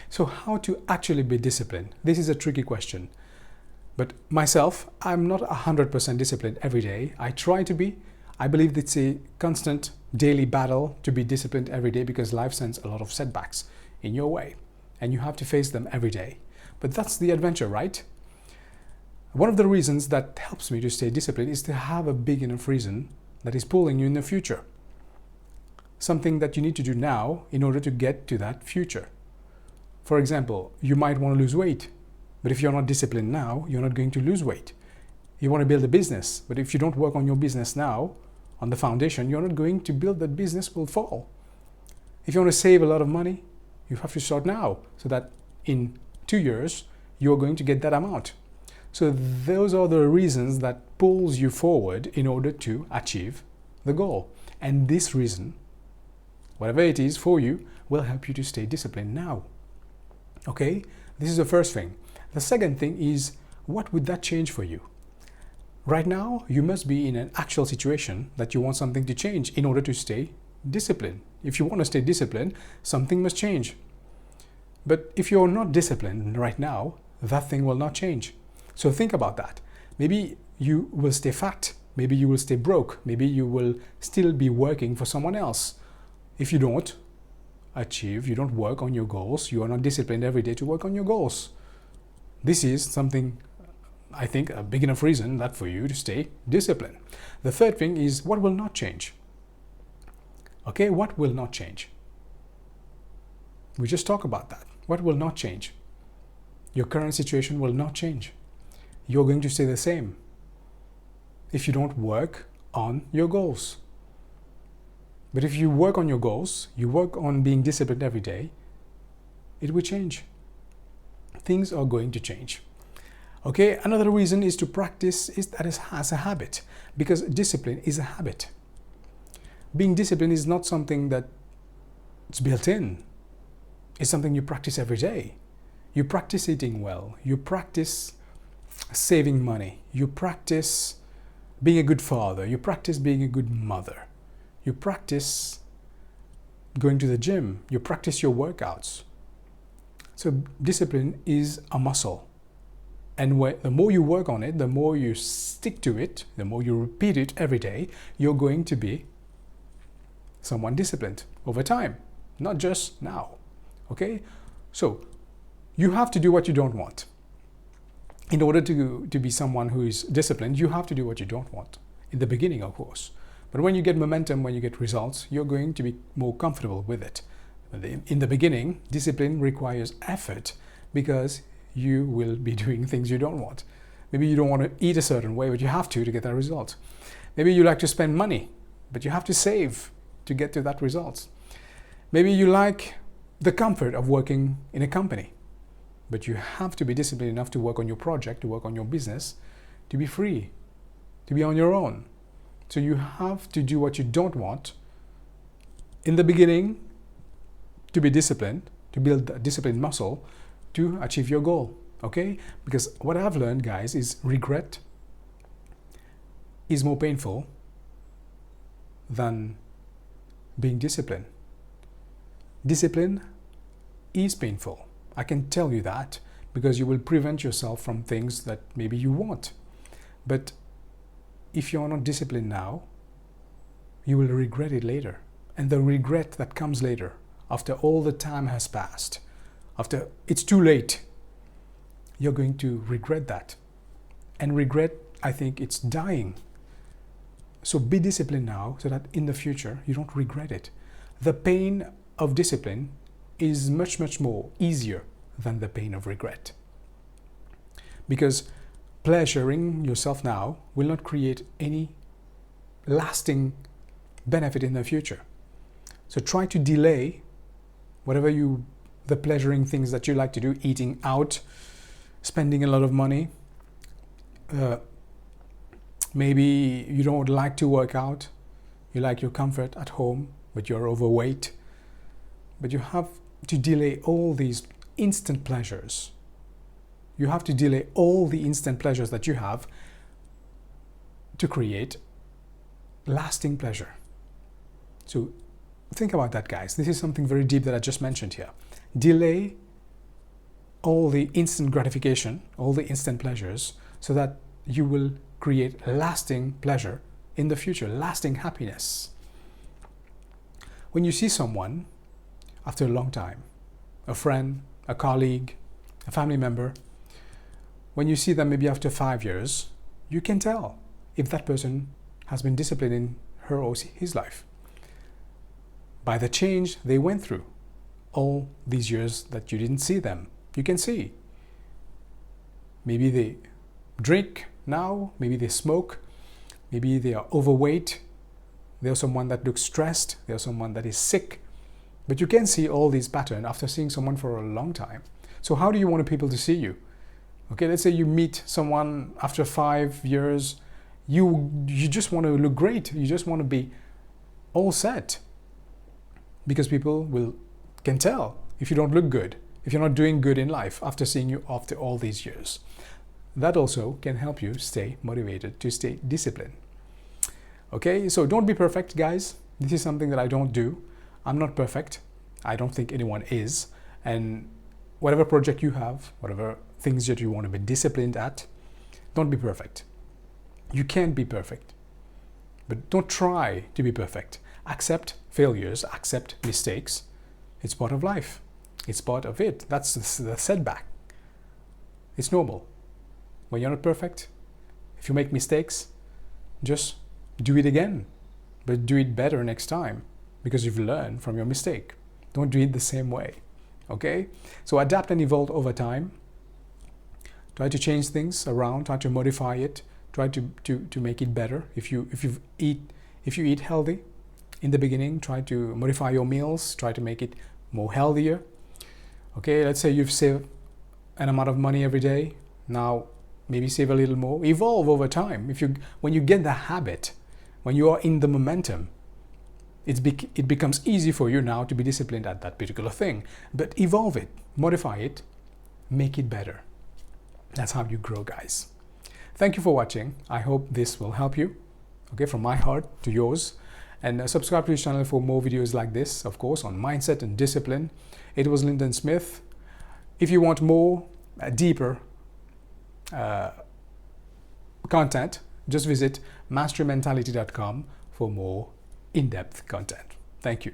So how to actually be disciplined? This is a tricky question. But myself, I'm not 100% disciplined every day. I try to be. I believe it's a constant daily battle to be disciplined every day because life sends a lot of setbacks in your way and you have to face them every day. But that's the adventure, right? One of the reasons that helps me to stay disciplined is to have a big enough reason that is pulling you in the future. Something that you need to do now in order to get to that future. For example, you might want to lose weight, but if you're not disciplined now, you're not going to lose weight. You want to build a business, but if you don't work on your business now, on the foundation, you're not going to build that business will fall. If you want to save a lot of money, you have to start now so that in 2 years, you're going to get that amount. So those are the reasons that pulls you forward in order to achieve the goal. And this reason, whatever it is for you, will help you to stay disciplined now. Okay? This is the first thing. The second thing is, what would that change for you? Right now, you must be in an actual situation that you want something to change in order to stay disciplined. If you want to stay disciplined, something must change. But if you're not disciplined right now, that thing will not change. So think about that. Maybe you will stay fat. Maybe you will stay broke. Maybe you will still be working for someone else. If you don't achieve, you don't work on your goals, you are not disciplined every day to work on your goals. This is something, I think, a big enough reason that for you to stay disciplined. The third thing is, what will not change? Okay, what will not change? We just talked about that. What will not change? Your current situation will not change. You're going to stay the same if you don't work on your goals. But if you work on your goals, you work on being disciplined every day, it will change. Things are going to change. Okay, another reason is to practice is that it has a habit, because discipline is a habit. Being disciplined is not something that's built in. It's something you practice every day. You practice eating well. You practice saving money. You practice being a good father. You practice being a good mother. You practice going to the gym. You practice your workouts. So discipline is a muscle. And the more you work on it, the more you stick to it, the more you repeat it every day, you're going to be someone disciplined over time, not just now. Okay? So you have to do what you don't want. In order to be someone who is disciplined, you have to do what you don't want. In the beginning, of course. But when you get momentum, when you get results, you're going to be more comfortable with it. In the beginning, discipline requires effort because you will be doing things you don't want. Maybe you don't want to eat a certain way, but you have to get that result. Maybe you like to spend money, but you have to save to get to that result. Maybe you like the comfort of working in a company, but you have to be disciplined enough to work on your project, to work on your business, to be free, to be on your own. So you have to do what you don't want in the beginning to be disciplined, to build a disciplined muscle to achieve your goal, okay? Because what I've learned, guys, is regret is more painful than being disciplined. Discipline is painful. I can tell you that because you will prevent yourself from things that maybe you want. But if you're not disciplined now, you will regret it later. And the regret that comes later, after all the time has passed, after it's too late, you're going to regret that. And regret, I think, it's dying. So be disciplined now so that in the future you don't regret it. The pain of discipline is much, much more easier than the pain of regret. Because pleasuring yourself now will not create any lasting benefit in the future. So try to delay whatever the pleasuring things that you like to do, eating out, spending a lot of money. Maybe you don't like to work out. You like your comfort at home, but you're overweight. But you have to delay all these instant pleasures. You have to delay all the instant pleasures that you have to create lasting pleasure. So think about that, guys. This is something very deep that I just mentioned here. Delay all the instant gratification, all the instant pleasures, so that you will create lasting pleasure in the future, lasting happiness. When you see someone after a long time, a friend, a colleague, a family member, when you see them maybe after 5 years, you can tell if that person has been disciplined in her or his life by the change they went through all these years that you didn't see them. You can see. Maybe they drink now, maybe they smoke, maybe they are overweight, there's someone that looks stressed, there's someone that is sick. But you can see all these patterns after seeing someone for a long time. So how do you want people to see you? Okay, let's say you meet someone after 5 years, you just want to look great, you just want to be all set. Because people can tell if you don't look good, if you're not doing good in life after seeing you after all these years. That also can help you stay motivated, to stay disciplined. Okay, so don't be perfect, guys. This is something that I don't do. I'm not perfect. I don't think anyone is. And whatever project you have, whatever things that you want to be disciplined at, don't be perfect. You can't be perfect. But don't try to be perfect. Accept failures, accept mistakes. It's part of life. It's part of it. That's the setback. It's normal. When you're not perfect, if you make mistakes, just do it again. But do it better next time because you've learned from your mistake. Don't do it the same way. Okay? So adapt and evolve over time. Try to change things around, try to modify it, try to make it better. If you eat healthy in the beginning, try to modify your meals, try to make it more healthier. Okay, let's say you've saved an amount of money every day. Now maybe save a little more. Evolve over time. When you get the habit, when you are in the momentum, it becomes easy for you now to be disciplined at that particular thing. But evolve it, modify it, make it better. That's how you grow, guys. Thank you for watching. I hope this will help you. Okay, from my heart to yours. And subscribe to this channel for more videos like this, of course, on mindset and discipline. It was Linden Smith. If you want more, deeper content, just visit masterymentality.com for more in-depth content. Thank you.